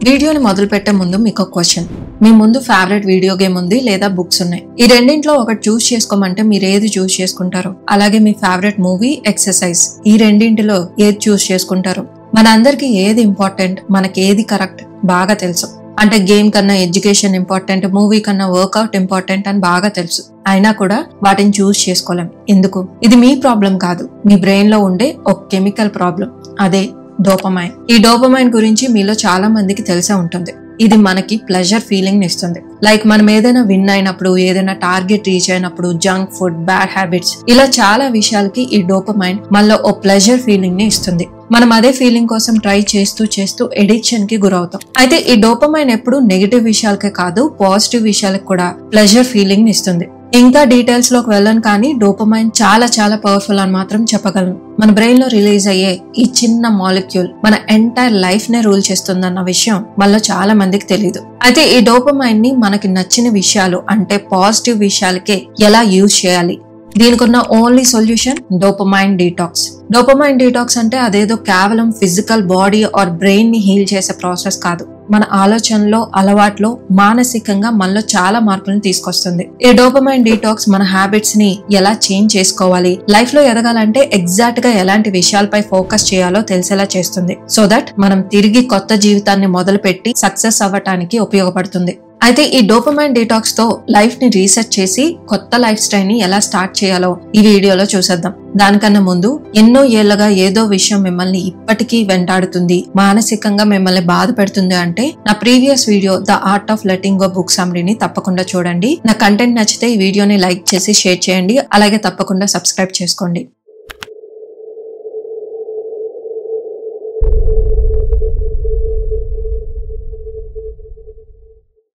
వీడియోని మొదలు పెట్టే ముందు మీకు ఒక క్వశ్చన్. మీ ముందు ఫేవరెట్ వీడియో గేమ్ ఉంది లేదా బుక్స్ ఉన్నాయి. ఈ రెండింటిలో ఒకటి చూస్ చేసుకోమంటే మీరు ఏది చూస్ చేసుకుంటారు? అలాగే మీ ఫేవరెట్ మూవీ, ఎక్సర్సైజ్, ఈ రెండింటిలో ఏది చూస్ చేసుకుంటారు? మన అందరికి ఏది ఇంపార్టెంట్, మనకి ఏది కరెక్ట్ బాగా తెలుసు. అంటే గేమ్ కన్నా ఎడ్యుకేషన్ ఇంపార్టెంట్, మూవీ కన్నా వర్కౌట్ ఇంపార్టెంట్ అని బాగా తెలుసు. అయినా కూడా వాటిని చూస్ చేసుకోలేం. ఎందుకు? ఇది మీ ప్రాబ్లం కాదు, మీ బ్రెయిన్ లో ఉండే ఒక కెమికల్ ప్రాబ్లం. అదే డోపమైన్. ఈ డోపమైన్ గురించి మీలో చాలా మందికి తెలిసే ఉంటుంది. ఇది మనకి ప్లెజర్ ఫీలింగ్ ఇస్తుంది. లైక్ మనం ఏదైనా విన్ అయినప్పుడు, ఏదైనా టార్గెట్ రీచ్ అయినప్పుడు, జంక్ ఫుడ్, బ్యాడ్ హ్యాబిట్స్, ఇలా చాలా విషయాలకి ఈ డోపమైన్ మనలో ఓ ప్లెజర్ ఫీలింగ్ ని ఇస్తుంది. మనం అదే ఫీలింగ్ కోసం ట్రై చేస్తూ చేస్తూ ఎడిక్షన్ కి గురవుతాం. అయితే ఈ డోపమైన్ ఎప్పుడు నెగిటివ్ విషయాలకే కాదు, పాజిటివ్ విషయాలకు కూడా ప్లెజర్ ఫీలింగ్ ని ఇస్తుంది. ఇంకా డీటెయిల్స్ లోకి వెళ్ళను, కానీ డోపమైన్ చాలా చాలా పవర్ఫుల్ అని మాత్రం చెప్పగలను. మన బ్రెయిన్ లో రిలీజ్ అయ్యే ఈ చిన్న మాలిక్యూల్ మన ఎంటైర్ లైఫ్ నే రూల్ చేస్తుందన్న విషయం మనలో చాలా మందికి తెలియదు. అయితే ఈ డోపమైన్ ని మనకి నచ్చిన విషయాలు, అంటే పాజిటివ్ విషయాలకే ఎలా యూజ్ చేయాలి? దీనికి ఉన్న only solution dopamine detox. Dopamine detox అంటే అదేదో కేవలం ఫిజికల్ బాడీ ఆర్ బ్రెయిన్ ని హీల్ చేసే ప్రాసెస్ కాదు. మన ఆలోచనలో, అలవాట్లో, మానసికంగా మనలో చాలా మార్పులను తీసుకొస్తుంది. ఈ డోపమైన్ డీటాక్స్ మన హ్యాబిట్స్ ని ఎలా చేంజ్ చేసుకోవాలి, లైఫ్ లో ఎదగాలంటే ఎగ్జాక్ట్ గా ఎలాంటి విషయాలపై ఫోకస్ చేయాలో తెలిసేలా చేస్తుంది. సో దట్ మనం తిరిగి కొత్త జీవితాన్ని మొదలు పెట్టి సక్సెస్ అవ్వటానికి ఉపయోగపడుతుంది. అయితే ఈ డోపమైన్ డీటాక్స్ తో లైఫ్ ని రీసెట్ చేసి కొత్త లైఫ్ స్టైల్ ని ఎలా స్టార్ట్ చేయాలో ఈ వీడియోలో చూసేద్దాం. దానికన్నా ముందు, ఎన్నో ఏళ్లుగా ఏదో విషయం మిమ్మల్ని ఇప్పటికీ వెంటాడుతుంది, మానసికంగా మిమ్మల్ని బాధ పెడుతుంది అంటే నా previous video the art of letting go book సమ్మరీని తప్పకుండా చూడండి. నా కంటెంట్ నచ్చితే ఈ వీడియోని లైక్ చేసి షేర్ చేయండి. అలాగే తప్పకుండా సబ్స్క్రైబ్ చేసుకోండి.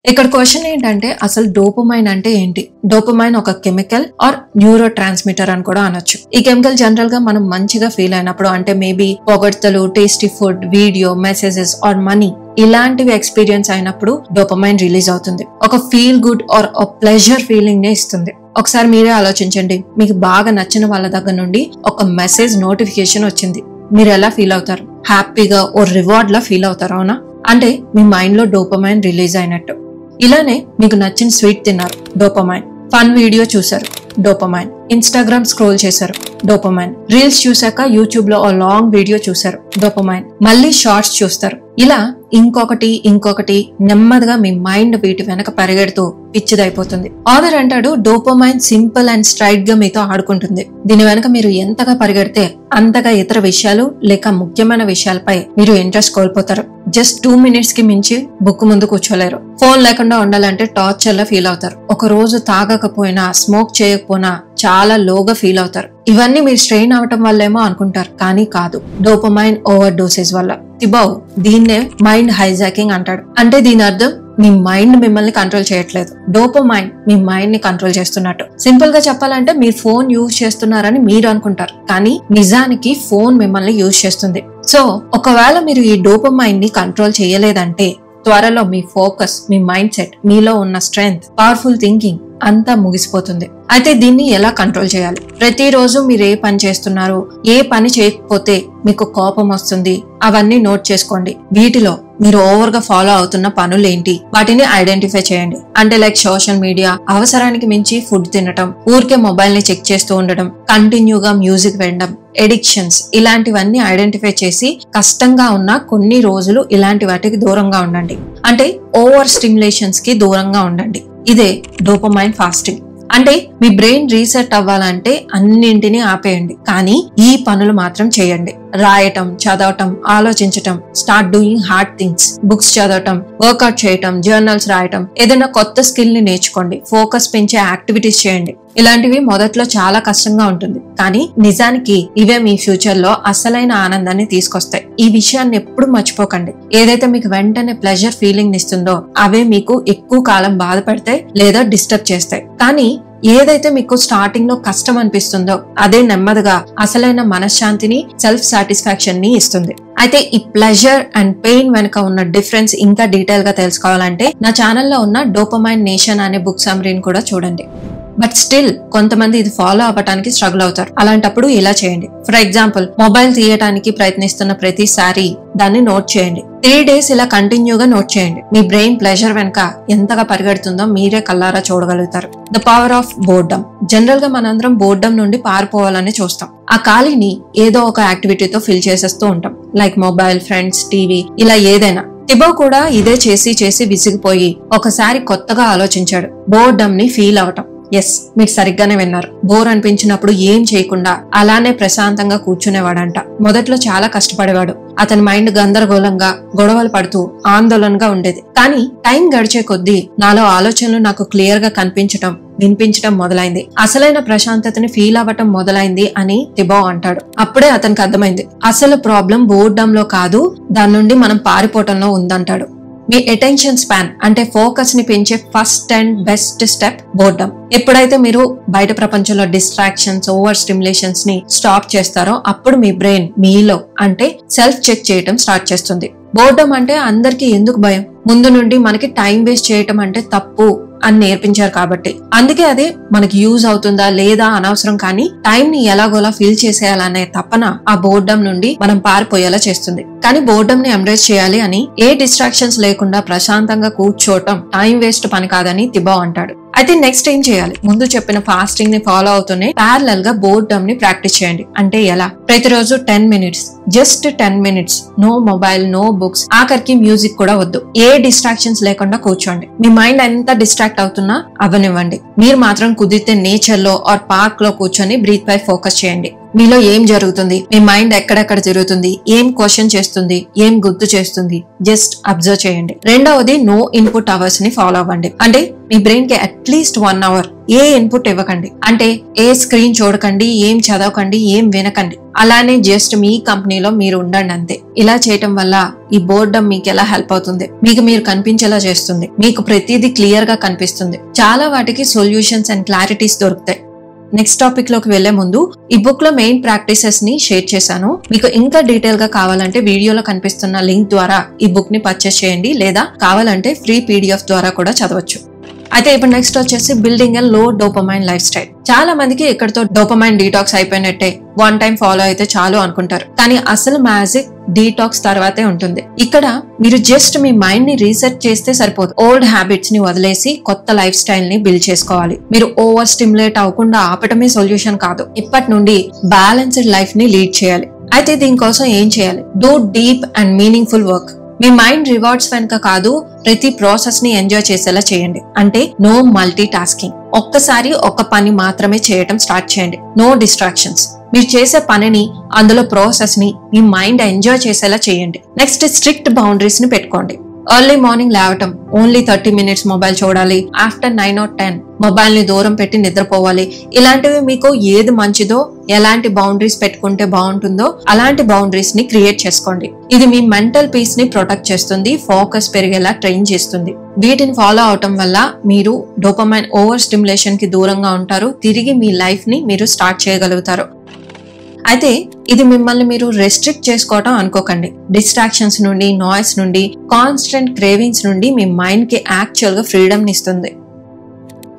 ఇక్కడ క్వశ్చన్ ఏంటంటే, అసలు డోపమైన్ అంటే ఏంటి? డోపమైన్ ఒక కెమికల్ ఆర్ న్యూరో ట్రాన్స్మిటర్ అని కూడా అనొచ్చు. ఈ కెమికల్ జనరల్ గా మనం మంచిగా ఫీల్ అయినప్పుడు, అంటే మేబీ పొగడ్తలు, tasty food, video, messages or money, ఇలాంటివి ఎక్స్పీరియన్స్ అయినప్పుడు డోపమైన్ రిలీజ్ అవుతుంది. ఒక feel good or pleasure feeling నే ఇస్తుంది. ఒకసారి మీరే ఆలోచించండి, మీకు బాగా నచ్చిన వాళ్ళ దగ్గర నుండి ఒక మెసేజ్ నోటిఫికేషన్ వచ్చింది, మీరు ఎలా ఫీల్ అవుతారు? హ్యాపీగా ఓ రివార్డ్ లా ఫీల్ అవుతారు, అవునా? అంటే మీ మైండ్ లో డోపమైన్ రిలీజ్ అయినట్టు. ఇలానే మీకు నచ్చిన స్వీట్ తిన్నారు, డోపమైన్. ఫన్ వీడియో చూసారు, డోపమైన్. ఇన్స్టాగ్రామ్ స్క్రోల్ చేశారు, డోపమైన్. రీల్స్ చూసాక యూట్యూబ్ లో లాంగ్ వీడియో చూసారు, డోపమైన్. మళ్ళీ షార్ట్స్ చూస్తారు. ఇలా ఇంకొకటి నెమ్మదిగా మీ మైండ్ వీటి వెనక పరిగెడుతూ పిచ్చిదైపోతుంది. ఆథర్ అంటాడు, డోపమైన్ సింపుల్ అండ్ స్ట్రైట్ గా మీతో ఆడుకుంటుంది. దీని వెనక మీరు ఎంతగా పరిగెడితే అంతగా ఇతర విషయాలు లేక ముఖ్యమైన విషయాలపై మీరు ఇంట్రెస్ట్ కోల్పోతారు. జస్ట్ 2 minutes కి మించి బుక్ ముందు కూర్చోలేరు. ఫోన్ లేకుండా ఉండాలంటే టార్చర్ లా ఫీల్ అవుతారు. ఒక రోజు తాగకపోయినా, స్మోక్ చేయకపోయినా చాలా లోగా ఫీల్ అవుతారు. ఇవన్నీ మీరు స్ట్రెయిన్ అవటం వల్లేమో అనుకుంటారు, కానీ కాదు, డోపమైన్ ఓవర్ డోసేజ్ వల్ల. థిబౌ దీన్నే మైండ్ హైజాకింగ్ అంటాడు. అంటే దీని అర్థం, మీ మైండ్ మిమ్మల్ని కంట్రోల్ చేయట్లేదు, డోపమైన్ మీ మైండ్ ని కంట్రోల్ చేస్తున్నట్టు. సింపుల్ గా చెప్పాలంటే, మీరు ఫోన్ యూజ్ చేస్తున్నారని మీరు అనుకుంటారు, కానీ నిజానికి ఫోన్ మిమ్మల్ని యూజ్ చేస్తుంది. సో ఒకవేళ మీరు ఈ డోపమైన్ ని కంట్రోల్ చేయలేదంటే త్వరలో మీ ఫోకస్, మీ మైండ్ సెట్, మీలో ఉన్న స్ట్రెంగ్త్, పవర్ఫుల్ థింకింగ్ అంతా ముగిసిపోతుంది. అయితే దీన్ని ఎలా కంట్రోల్ చేయాలి? ప్రతిరోజు మీరు ఏ పని చేస్తున్నారు, ఏ పని చేయకపోతే మీకు కోపం వస్తుంది, అవన్నీ నోట్ చేసుకోండి. వీటిలో మీరు ఓవర్ గా ఫాలో అవుతున్న పనులు ఏంటి, వాటిని ఐడెంటిఫై చేయండి. అంటే లైక్ సోషల్ మీడియా, అవసరానికి మించి ఫుడ్ తినటం, ఊరికే మొబైల్ ని చెక్ చేస్తూ ఉండడం, కంటిన్యూగా మ్యూజిక్ వినడం, ఎడిక్షన్స్, ఇలాంటివన్నీ ఐడెంటిఫై చేసి కష్టంగా ఉన్న కొన్ని రోజులు ఇలాంటి వాటికి దూరంగా ఉండండి. అంటే ఓవర్ స్టిమ్యులేషన్స్ కి దూరంగా ఉండండి. ఇదే డోపమైన్ ఫాస్టింగ్. అంటే మీ బ్రెయిన్ రీసెట్ అవ్వాలంటే అన్నింటినీ ఆపేయండి, కానీ ఈ పనులు మాత్రం చేయండి. రాయటం, చదవటం, ఆలోచించటం, start doing hard things, books చదవటం, వర్కౌట్ చేయటం, జర్నల్స్ రాయటం, ఏదైనా కొత్త స్కిల్ ని నేర్చుకోండి, ఫోకస్ పెంచే యాక్టివిటీస్ చేయండి. ఇలాంటివి మొదట్లో చాలా కష్టంగా ఉంటుంది, కానీ నిజానికి ఇవే మీ ఫ్యూచర్ లో అసలైన ఆనందాన్ని తీసుకొస్తాయి. ఈ విషయాన్ని ఎప్పుడు మర్చిపోకండి. ఏదైతే మీకు వెంటనే ప్లెజర్ ఫీలింగ్ ఇస్తుందో అవే మీకు ఎక్కువ కాలం బాధపడతాయి లేదా డిస్టర్బ్ చేస్తాయి. కానీ ఏదైతే మీకు స్టార్టింగ్ లో కష్టం అనిపిస్తుందో అదే నెమ్మదిగా అసలైన మనశ్శాంతిని, సెల్ఫ్ సాటిస్ఫాక్షన్ ని ఇస్తుంది. అయితే ఈ ప్లెజర్ అండ్ పెయిన్ వెనుక ఉన్న డిఫరెన్స్ ఇంకా డీటెయిల్ గా తెలుసుకోవాలంటే నా ఛానల్లో ఉన్న డోపమైన్ నేషన్ అనే బుక్ సమ్మరీని కూడా చూడండి. బట్ స్టిల్ కొంతమంది ఇది ఫాలో అవ్వడానికి స్ట్రగుల్ అవుతారు. అలాంటప్పుడు ఇలా చేయండి. ఫర్ ఎగ్జాంపుల్, మొబైల్ తీయడానికి ప్రయత్నిస్తున్న ప్రతిసారి దాన్ని నోట్ చేయండి. 3 days ఇలా కంటిన్యూగా నోట్ చేయండి. మీ బ్రెయిన్ ప్లెజర్ వెనక ఎంతగా పరిగెడుతుందో మీరే కల్లారా చూడగలుగుతారు. The power of boredom. General గా మనందరం బోర్డమ్ నుండి పారిపోవాలని చూస్తాం. ఆ ఖాళీని ఏదో ఒక యాక్టివిటీతో ఫిల్ చేసేస్తూ ఉంటాం. లైక్ మొబైల్, ఫ్రెండ్స్, టీవీ, ఇలా ఏదైనా. థిబో కూడా ఇదే చేసి విసిగిపోయి ఒకసారి కొత్తగా ఆలోచించాడు, బోర్డమ్ ని ఫీల్ అవటం. ఎస్, మీరు సరిగ్గానే విన్నారు. బోర్ అనిపించినప్పుడు ఏం చేయకుండా అలానే ప్రశాంతంగా కూర్చునేవాడంట. మొదట్లో చాలా కష్టపడేవాడు. అతని మైండ్ గందరగోళంగా, గొడవలు పడుతూ ఆందోళనగా ఉండేది. కానీ టైం గడిచే కొద్దీ నాలో ఆలోచనలు నాకు క్లియర్ గా కనిపించటం, వినిపించటం మొదలైంది. అసలైన ప్రశాంతతని ఫీల్ అవ్వటం మొదలైంది అని థిబో అంటాడు. అప్పుడే అతనికి అర్థమైంది, అసలు ప్రాబ్లం బోర్డమ్ లో కాదు, దాని నుండి మనం పారిపోవటంలో ఉందంటాడు. మీ అటెన్షన్ స్పాన్ అంటే ఫోకస్ ని పెంచే first and best step boredom. ఎప్పుడైతే మీరు బయట ప్రపంచంలో డిస్ట్రాక్షన్స్, ఓవర్ స్టిమ్యులేషన్స్ ని స్టాప్ చేస్తారో అప్పుడు మీ బ్రెయిన్ మీలో అంటే సెల్ఫ్ చెక్ చేయటం స్టార్ట్ చేస్తుంది. బోర్డమ్ అంటే అందరికీ ఎందుకు భయం? ముందు నుండి మనకి టైం వేస్ట్ చేయటం అంటే తప్పు అని నేర్పించారు కాబట్టి. అందుకే అది మనకి యూజ్ అవుతుందా లేదా అనవసరం, కానీ టైం ని ఎలాగోలా ఫీల్ చేసేయాలనే తపన ఆ బోర్డమ్ నుండి మనం పారిపోయేలా చేస్తుంది. కానీ బోర్డమ్ ని ఎంబ్రేస్ చేయాలి అని, ఏ డిస్ట్రాక్షన్స్ లేకుండా ప్రశాంతంగా కూర్చోవటం టైం వేస్ట్ పని కాదని థిబో అంటాడు. అయితే నెక్స్ట్ ఏం చేయాలి? ముందు చెప్పిన ఫాస్టింగ్ ని ఫాలో అవుతూనే ప్యారలల్ గా బోర్డమ్ ని ప్రాక్టీస్ చేయండి. అంటే ఎలా? ప్రతిరోజు 10 minutes, just 10 minutes, no mobile, no books, ఆఖరికి మ్యూజిక్ కూడా వద్దు. ఏ డిస్ట్రాక్షన్స్ లేకుండా కూర్చోండి. మీ మైండ్ ఎంత డిస్ట్రాక్ట్ అవుతున్నా అవ్వనివ్వండి. మీరు మాత్రం కుదిరితే నేచర్ లో ఆర్ పార్క్ లో కూర్చొని బ్రీత్ పై ఫోకస్ చేయండి. మీలో ఏం జరుగుతుంది, మీ మైండ్ ఎక్కడెక్కడ తిరుగుతుంది, ఏం క్వశ్చన్ చేస్తుంది, ఏం గుర్తు చేస్తుంది, జస్ట్ అబ్జర్వ్ చేయండి. రెండవది, నో ఇన్పుట్ అవర్స్ ని ఫాలో అవ్వండి. అంటే మీ బ్రెయిన్ కి అట్లీస్ట్ 1 hour ఏ ఇన్పుట్ ఇవ్వకండి. అంటే ఏ స్క్రీన్ చూడకండి, ఏం చదవకండి, ఏం వినకండి. అలానే జస్ట్ మీ కంపెనీలో మీరు ఉండండి అంతే. ఇలా చేయటం వల్ల ఈ బోర్డమ్ మీకు ఎలా హెల్ప్ అవుతుంది? మీకు మీరు కనిపించేలా చేస్తుంది. మీకు ప్రతిదీ క్లియర్ గా కనిపిస్తుంది. చాలా వాటికి సొల్యూషన్స్ అండ్ క్లారిటీస్ దొరుకుతాయి. నెక్స్ట్ టాపిక్ లోకి వెళ్లే ముందు ఈ బుక్ లో మెయిన్ ప్రాక్టీసెస్ ని షేర్ చేశాను. మీకు ఇంకా డీటెయిల్ గా కావాలంటే వీడియోలో కనిపిస్తున్న లింక్ ద్వారా ఈ బుక్ ని పర్చేస్ చేయండి, లేదా కావాలంటే ఫ్రీ PDF ద్వారా కూడా చదవచ్చు. అయితే ఇప్పుడు నెక్స్ట్ వచ్చేసి బిల్డింగ్ ఎ లో డోపమైన్ లైఫ్ స్టైల్. చాలా మందికి ఇక్కడతో డోపమైన్ డీటాక్స్ అయిపోయినట్టే, 1 time ఫాలో అయితే చాలు అనుకుంటారు. కానీ అసలు మ్యాజిక్ డీటాక్స్ తర్వాతే ఉంటుంది. ఇక్కడ మీరు జస్ట్ మీ మైండ్ ని రీసెట్ చేస్తే సరిపోదు. ఓల్డ్ హ్యాబిట్స్ ని వదిలేసి కొత్త లైఫ్ స్టైల్ ని బిల్డ్ చేసుకోవాలి. మీరు ఓవర్ స్టిమ్యులేట్ అవ్వకుండా ఆపటమే సొల్యూషన్ కాదు. ఇప్పటి నుండి బ్యాలెన్స్డ్ లైఫ్ ని లీడ్ చేయాలి. అయితే దీనికోసం ఏం చేయాలి? Do deep and meaningful work. Me mind rewards వెనుక కాదు, ప్రతి ప్రాసెస్ ని ఎంజాయ్ చేసేలా చేయండి. అంటే నో మల్టీ టాస్కింగ్. ఒక్కసారి ఒక పని మాత్రమే చేయటం స్టార్ట్ చేయండి. No distractions. మీరు చేసే పనిని, అందులో ప్రాసెస్ ని మీ మైండ్ ఎంజాయ్ చేసేలా చేయండి. నెక్స్ట్, స్ట్రిక్ట్ బౌండరీస్ ని పెట్టుకోండి. ఎర్లీ మార్నింగ్ లేవటం, ఓన్లీ 30 minutes మొబైల్ చూడాలి. ఆఫ్టర్ 9 or 10 మొబైల్ ని దూరం పెట్టి నిద్రపోవాలి. ఇలాంటివి మీకు ఏది మంచిదో, ఎలాంటి బౌండరీస్ పెట్టుకుంటే బాగుంటుందో అలాంటి బౌండరీస్ ని క్రియేట్ చేసుకోండి. ఇది మీ మెంటల్ పీస్ ని ప్రొటెక్ట్ చేస్తుంది, ఫోకస్ పెరిగేలా ట్రైన్ చేస్తుంది. వీటిని ఫాలో అవటం వల్ల మీరు డోపమైన్ ఓవర్ స్టిమ్యులేషన్ కి దూరంగా ఉంటారు. తిరిగి మీ లైఫ్ ని మీరు స్టార్ట్ చేయగలుగుతారు. అయితే ఇది మిమ్మల్ని మీరు రెస్ట్రిక్ట్ చేసుకోవటం అనుకోకండి. డిస్ట్రాక్షన్స్ నుండి, నాయిస్ నుండి, కాన్స్టెంట్ క్రేవింగ్స్ నుండి మీ మైండ్ కి యాక్చువల్ గా ఫ్రీడమ్ ఇస్తుంది.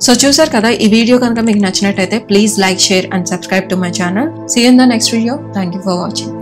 సో చూసారు కదా, ఈ వీడియో కనుక మీకు నచ్చినట్టయితే please like, share and subscribe to my channel. See you in the next video. Thank you for watching.